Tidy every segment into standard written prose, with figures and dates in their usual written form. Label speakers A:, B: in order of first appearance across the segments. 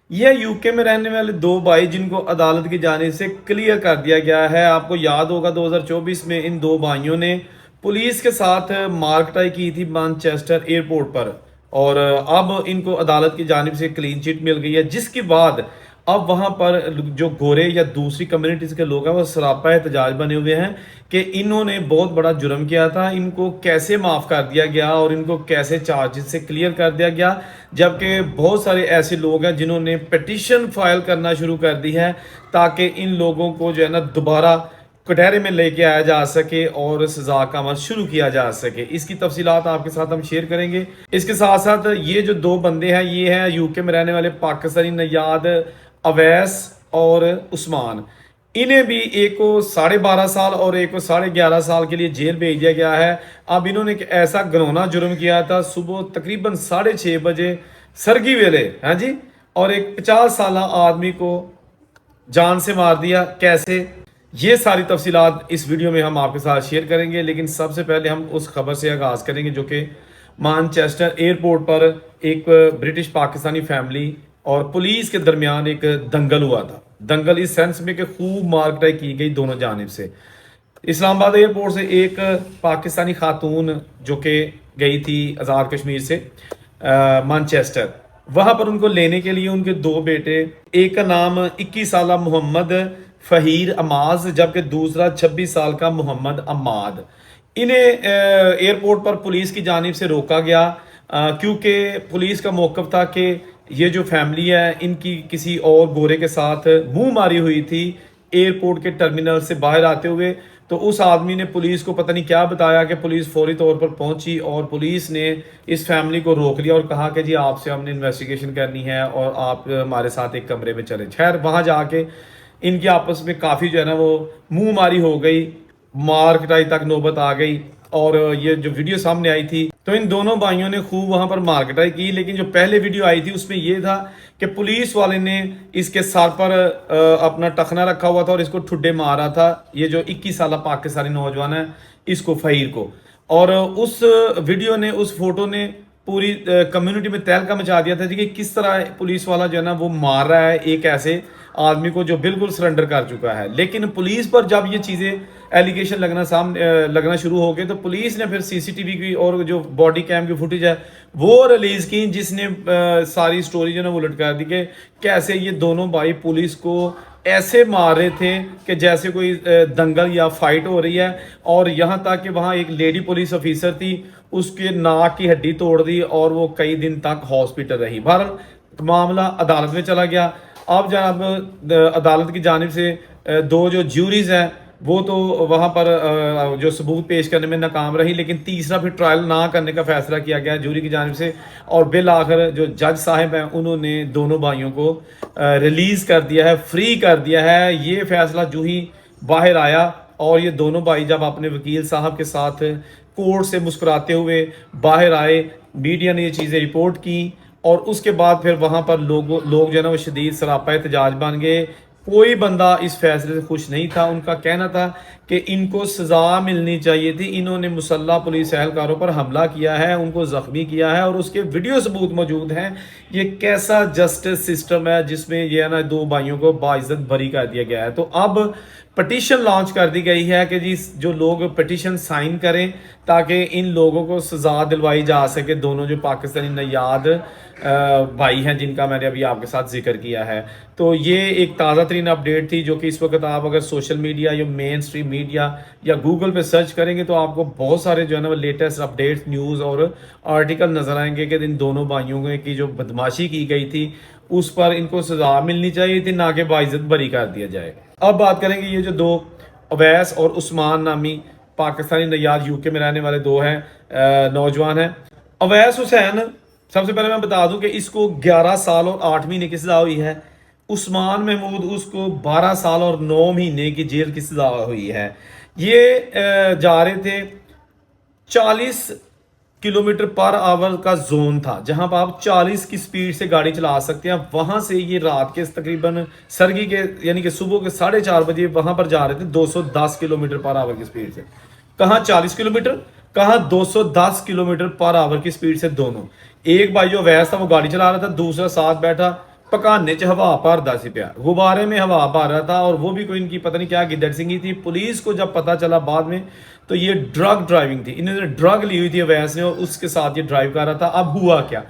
A: यह यूके में रहने वाले दो भाई जिनको अदालत की जानिब से क्लियर कर दिया गया है। आपको याद होगा 2024 में इन दो भाइयों ने पुलिस के साथ मारकटाई की थी मैनचेस्टर एयरपोर्ट पर, और अब इनको अदालत की जानिब से क्लीन चिट मिल गई है, जिसके बाद अब वहां पर जो गोरे या दूसरी कम्युनिटीज के लोग हैं वो सरापा एहतजाज बने हुए हैं कि इन्होंने बहुत बड़ा जुर्म किया था, इनको कैसे माफ कर दिया गया और इनको कैसे चार्जेस से क्लियर कर दिया गया। जबकि बहुत सारे ऐसे लोग हैं जिन्होंने पिटीशन फाइल करना शुरू कर दी है ताकि इन लोगों को जो है ना दोबारा कटहरे में लेके आया जा सके और सजा का अमल शुरू किया जा सके। इसकी तफसीलात आपके साथ हम शेयर करेंगे। इसके साथ साथ ये जो दो बंदे हैं ये हैं यूके में रहने वाले पाकिस्तानी नयाद अवैस और उस्मान। इन्हें भी एक को 12.5 साल और एक को 11.5 साल के लिए जेल भेज दिया गया है। अब इन्होंने एक ऐसा घिनौना जुर्म किया था, सुबह तकरीबन 6:30 बजे सरगी वेले, हाँ जी, और एक 50 साल आदमी को जान से मार दिया। कैसे, ये सारी तफसीलात इस वीडियो में हम आपके साथ शेयर करेंगे। लेकिन सबसे पहले हम उस खबर से आगाज़ करेंगे जो कि मैनचेस्टर एयरपोर्ट पर एक ब्रिटिश पाकिस्तानी फैमिली और पुलिस के दरमियान एक दंगल हुआ था। दंगल इस सेंस में कि खूब मारकटाई की गई दोनों जानिब से। इस्लामाबाद एयरपोर्ट से एक पाकिस्तानी खातून जो कि गई थी आज़ाद कश्मीर से मैनचेस्टर, वहां पर उनको लेने के लिए उनके दो बेटे, एक का नाम 21 साल मोहम्मद फहीर अमाज जबकि दूसरा 26 साल का मोहम्मद अमाद। इन्हें एयरपोर्ट पर पुलिस की जानिब से रोका गया क्योंकि पुलिस का मौक़िफ़ था कि ये जो फैमिली है इनकी किसी और गोरे के साथ मुंह मारी हुई थी एयरपोर्ट के टर्मिनल से बाहर आते हुए। तो उस आदमी ने पुलिस को पता नहीं क्या बताया कि पुलिस फौरी तौर पर पहुंची और पुलिस ने इस फैमिली को रोक लिया और कहा कि जी आपसे हमने इन्वेस्टिगेशन करनी है और आप हमारे साथ एक कमरे में चले। खैर वहां जाके इनकी आपस में काफ़ी जो है ना वो मुंह मारी हो गई, मार कटाई तक नौबत आ गई। और ये जो वीडियो सामने आई थी तो इन दोनों भाइयों ने खूब वहां पर मारकटाई की। लेकिन जो पहले वीडियो आई थी उसमें यह था कि पुलिस वाले ने इसके सर पर अपना टखना रखा हुआ था और इसको ठुड्डे मार रहा था, ये जो 21 साल पाकिस्तानी नौजवान है इसको, फहीर को। और उस वीडियो ने, उस फोटो ने पूरी कम्युनिटी में तहलका मचा दिया था कि किस तरह पुलिस वाला जो है ना वो मार रहा है एक ऐसे आदमी को जो बिल्कुल सरेंडर कर चुका है। लेकिन पुलिस पर जब ये चीज़ें एलिगेशन लगना शुरू हो गए तो पुलिस ने फिर सीसीटीवी की और जो बॉडी कैम की फुटेज है वो रिलीज की, जिसने सारी स्टोरी जो है वो उलट कर दी कि कैसे ये दोनों भाई पुलिस को ऐसे मार रहे थे कि जैसे कोई दंगल या फाइट हो रही है। और यहाँ तक कि वहाँ एक लेडी पुलिस ऑफिसर थी, उसके नाक की हड्डी तोड़ दी और वो कई दिन तक हॉस्पिटल रही। बहरहाल मामला अदालत में चला गया। अब जनाब अदालत की जानिब से दो जो ज्यूरीज हैं वो तो वहाँ पर जो सबूत पेश करने में नाकाम रही, लेकिन तीसरा फिर ट्रायल ना करने का फैसला किया गया जूरी की जानिब से। और बिल आखिर जो जज साहब हैं उन्होंने दोनों भाइयों को रिलीज कर दिया है, फ्री कर दिया है। ये फैसला जो ही बाहर आया और ये दोनों भाई जब अपने वकील साहब के साथ कोर्ट से मुस्कुराते हुए बाहर आए, मीडिया ने ये चीज़ें रिपोर्ट की और उसके बाद फिर वहाँ पर लोग जो है ना वो शदीद सरापा एहतजाज बन गए। कोई बंदा इस फैसले से खुश नहीं था। उनका कहना था कि इनको सजा मिलनी चाहिए थी, इन्होंने मुसल्ला पुलिस एहलकारों पर हमला किया है, उनको जख्मी किया है और उसके वीडियो सबूत मौजूद हैं। ये कैसा जस्टिस सिस्टम है जिसमें ये है ना दो भाइयों को बाइज्जत बरी कर दिया गया है। तो अब पटिशन लॉन्च कर दी गई है कि जी जो लोग पटिशन साइन करें ताकि इन लोगों को सजा दिलवाई जा सके। दोनों जो पाकिस्तानी नयाद भाई हैं जिनका मैंने अभी आपके साथ जिक्र किया है। तो ये एक ताज़ा तरीन अपडेट थी जो कि इस वक्त आप अगर सोशल मीडिया या मेन स्ट्रीम मीडिया या गूगल पे सर्च करेंगे तो आपको बहुत सारे जो है ना वो लेटेस्ट अपडेट्स, न्यूज़ और आर्टिकल नजर आएंगे कि इन दोनों भाइयों की जो बदमाशी की गई थी उस पर इनको सजा मिलनी चाहिए थी, ना कि बाइज्जत बरी कर दिया जाए। अब बात करेंगे ये जो दो अवैस और उस्मान नामी पाकिस्तानी नयाद यूके में रहने वाले दो हैं नौजवान हैं। अवैस हुसैन, सबसे पहले मैं बता दूं कि इसको 11 साल और 8 महीने की सजा हुई है। उस्मान महमूद उसको 12 साल और 9 महीने की जेल की सजा हुई है। ये जा रहे थे 40 किलोमीटर पर आवर का जोन था जहां पर आप 40 की स्पीड से गाड़ी चला सकते हैं। वहां से ये रात के तकरीबन सरगी के यानी कि सुबह के 4:30 बजे वहां पर जा रहे थे 210 किलोमीटर पर आवर की स्पीड से। कहाँ 40 किलोमीटर, कहाँ 210 किलोमीटर पर आवर की स्पीड से। दोनों, एक भाई जो वैस था वो गाड़ी चला रहा था, दूसरा साथ बैठा पकाने च हवा भरदा सी पिया, गुब्बारे में हवा भर रहा था। और वो भी कोई इनकी पता नहीं क्या गिद्दड़ सिंगी थी। पुलिस को जब पता चला बाद में तो ये ड्रग ड्राइविंग थी, इन्होंने ड्रग ली हुई थी अवैस ने और उसके साथ ये ड्राइव कर रहा था। अब हुआ क्या,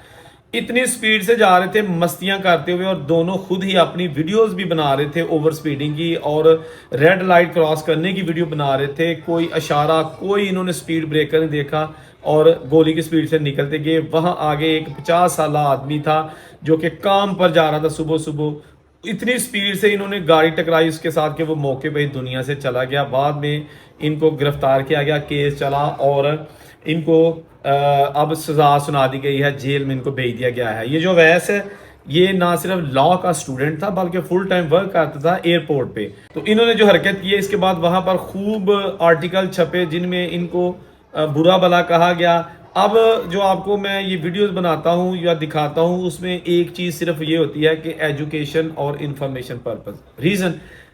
A: इतनी स्पीड से जा रहे थे मस्तियां करते हुए, और दोनों खुद ही अपनी वीडियोस भी बना रहे थे ओवर स्पीडिंग की और रेड लाइट क्रॉस करने की वीडियो बना रहे थे। कोई इशारा, कोई इन्होंने स्पीड ब्रेकर नहीं देखा और गोली की स्पीड से निकलते गए। वहां आगे एक 50 साल आदमी था जो कि काम पर जा रहा था सुबह सुबह। इतनी स्पीड से इन्होंने गाड़ी टकराई उसके साथ कि वो मौके पर ही दुनिया से चला गया। बाद में इनको गिरफ्तार किया गया, केस चला और इनको अब सजा सुना दी गई है, जेल में इनको भेज दिया गया है। ये जो अवैस है ये ना सिर्फ लॉ का स्टूडेंट था बल्कि फुल टाइम वर्क करता था एयरपोर्ट पे। तो इन्होंने जो हरकत की है इसके बाद वहां पर खूब आर्टिकल छपे जिनमें इनको बुरा भला कहा गया। अब जो आपको मैं ये वीडियोस बनाता हूँ या दिखाता हूँ उसमें एक चीज़ सिर्फ ये होती है कि एजुकेशन और इंफॉर्मेशन पर्पस।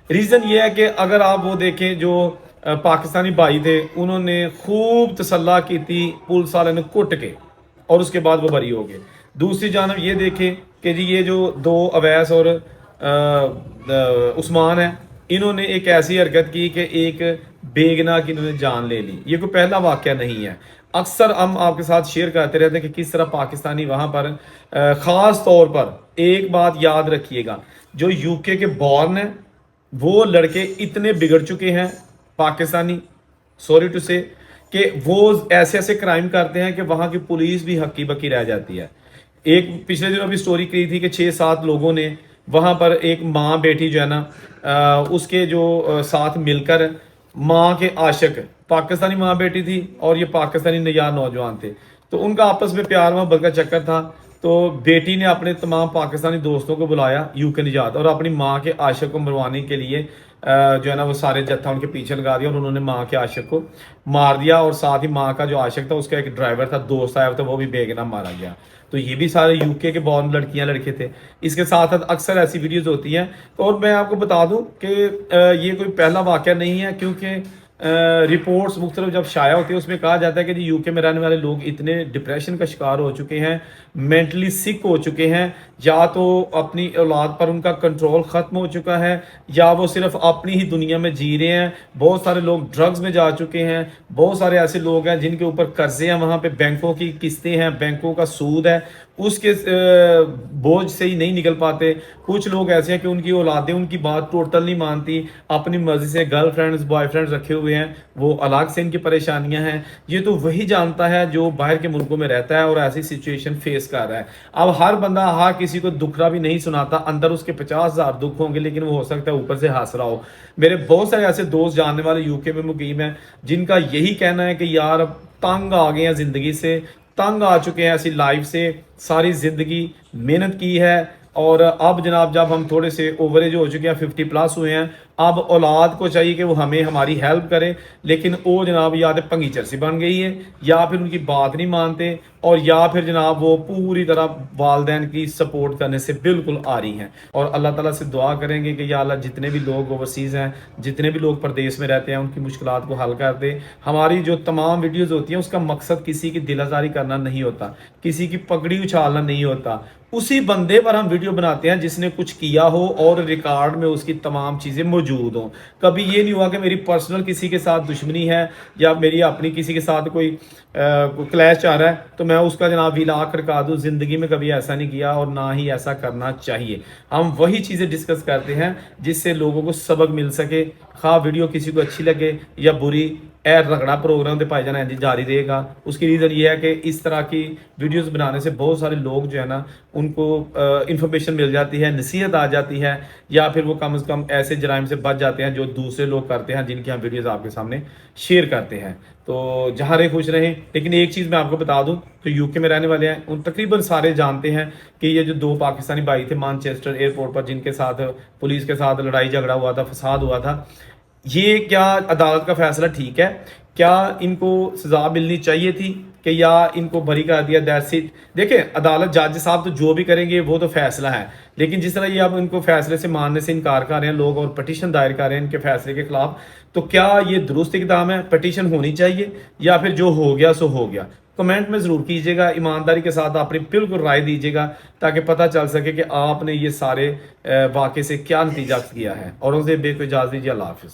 A: रीज़न ये है कि अगर आप वो देखें जो पाकिस्तानी भाई थे उन्होंने खूब तसल्ला की थी पुलिस वाले ने कुट के और उसके बाद वो बरी हो गए। दूसरी जानब ये देखें कि जी ये जो दो अवैस और उस्मान है, इन्होंने एक ऐसी हरकत की कि एक बेगना की इन्होंने जान ले ली। ये कोई पहला वाकया नहीं है, अक्सर हम आपके साथ शेयर करते रहते हैं कि किस तरह पाकिस्तानी वहाँ पर ख़ास तौर पर एक बात याद रखिएगा, जो यूके के बॉर्न हैं वो लड़के इतने बिगड़ चुके हैं पाकिस्तानी, सॉरी टू से, कि वो ऐसे ऐसे क्राइम करते हैं कि वहाँ की पुलिस भी हक्की बक्की रह जाती है। एक पिछले दिनों अभी स्टोरी की थी कि 6-7 लोगों ने वहाँ पर एक माँ बेटी जो है ना उसके जो साथ मिलकर माँ के आशिक, पाकिस्तानी माँ बेटी थी और ये पाकिस्तानी नया नौजवान थे, तो उनका आपस में प्यार मोहब्बत का चक्कर था। तो बेटी ने अपने तमाम पाकिस्तानी दोस्तों को बुलाया यूके निजात और अपनी माँ के आशिक को मरवाने के लिए जो है ना वो सारे जत्था उनके पीछे लगा दिया और उन्होंने माँ के आशिक को मार दिया। और साथ ही माँ का जो आशिक था उसका एक ड्राइवर था, दोस्त आया था, वो भी बेगना मारा गया। तो ये भी सारे यूके के बॉर्न लड़कियां लड़के थे। इसके साथ साथ अक्सर ऐसी वीडियोस होती हैं। तो और मैं आपको बता दूं कि ये कोई पहला वाकया नहीं है, क्योंकि रिपोर्ट्स मुख्तलिफ जब शाया होती है उसमें कहा जाता है कि जी यूके में रहने वाले लोग इतने डिप्रेशन का शिकार हो चुके हैं, मेंटली सिक हो चुके हैं, या तो अपनी औलाद पर उनका कंट्रोल ख़त्म हो चुका है या वो सिर्फ अपनी ही दुनिया में जी रहे हैं। बहुत सारे लोग ड्रग्स में जा चुके हैं, बहुत सारे ऐसे लोग हैं जिनके ऊपर कर्जे हैं, वहाँ पे बैंकों की किस्तें हैं, बैंकों का सूद है, उसके बोझ से ही नहीं निकल पाते। कुछ लोग ऐसे हैं कि उनकी औलादें उनकी बात टोटल नहीं मानती, अपनी मर्जी से गर्लफ्रेंड्स बॉयफ्रेंड्स रखे हुए हैं, वो अलग से इनकी परेशानियां हैं। ये तो वही जानता है जो बाहर के मुल्कों में रहता है और ऐसी सिचुएशन फेस कर रहा है। अब हर बंदा हर किसी को दुखरा भी नहीं सुनाता, अंदर उसके 50,000 दुख होंगे, लेकिन वो हो सकता है ऊपर से हंस रहा हो। मेरे बहुत सारे ऐसे दोस्त जानने वाले यूके में मुकीम हैं जिनका यही कहना है कि यार तंग आ गए हैं जिंदगी से, तंग आ चुके हैं ऐसी लाइफ से, सारी जिंदगी मेहनत की है और अब जनाब जब हम थोड़े से ओवरेज हो चुके हैं, 50+ हुए हैं, अब औलाद को चाहिए कि वो हमें हमारी हेल्प करे, लेकिन वो जनाब या तो पंगी चरसी बन गई है या फिर उनकी बात नहीं मानते और या फिर जनाब वो पूरी तरह वालदैन की सपोर्ट करने से बिल्कुल आ रही हैं। और अल्लाह ताला से दुआ करेंगे कि या अल्लाह जितने भी लोग ओवरसीज़ हैं, जितने भी लोग प्रदेश में रहते हैं, उनकी मुश्किलात को हल कर दे। हमारी जो तमाम वीडियोज़ होती हैं उसका मकसद किसी की दिल आज़ारी करना नहीं होता, किसी की पगड़ी उछालना नहीं होता। उसी बंदे पर हम वीडियो बनाते हैं जिसने कुछ किया हो और रिकॉर्ड में उसकी तमाम चीज़ें मौजूद हों। कभी ये नहीं हुआ कि मेरी पर्सनल किसी के साथ दुश्मनी है या मेरी अपनी किसी के साथ कोई क्लैश आ रहा है तो मैं उसका जनाब विला खड़का दूँ। ज़िंदगी में कभी ऐसा नहीं किया और ना ही ऐसा करना चाहिए। हम वही चीज़ें डिस्कस करते हैं जिससे लोगों को सबक मिल सके। खा वीडियो किसी को अच्छी लगे या बुरी, रगड़ा प्रोग्राम तो पाई जाना है जी जारी रहेगा। उसकी रीज़न ये है कि इस तरह की वीडियोस बनाने से बहुत सारे लोग जो है ना उनको इन्फॉर्मेशन मिल जाती है, नसीहत आ जाती है, या फिर वो कम से कम ऐसे जराइम से बच जाते हैं जो दूसरे लोग करते हैं, जिनकी हम वीडियोस आपके सामने शेयर करते हैं। तो जहाँ रहे खुश रहें। लेकिन एक चीज़ मैं आपको बता दूँ, तो यूके में रहने वाले हैं उन तकरीबन सारे जानते हैं कि ये जो 2 पाकिस्तानी भाई थे मैनचेस्टर एयरपोर्ट पर, जिनके साथ पुलिस के साथ लड़ाई झगड़ा हुआ था, फसाद हुआ था, ये क्या अदालत का फैसला ठीक है? क्या इनको सजा मिलनी चाहिए थी कि या इनको बरी कर दिया? That's it. देखिए अदालत जज साहब तो जो भी करेंगे वो तो फैसला है, लेकिन जिस तरह ये अब इनको फैसले से मानने से इनकार कर रहे हैं लोग और पटिशन दायर कर रहे हैं इनके फैसले के खिलाफ, तो क्या ये दुरुस्त इकदाम है? पटिशन होनी चाहिए या फिर जो हो गया सो हो गया? कमेंट में ज़रूर कीजिएगा, ईमानदारी के साथ अपनी बिल्कुल राय दीजिएगा ताकि पता चल सके कि आपने ये सारे वाक़े से क्या नतीजा किया है। और उसे बेको इजाज़त दीजिए। अल्लाह हाफ़िज़।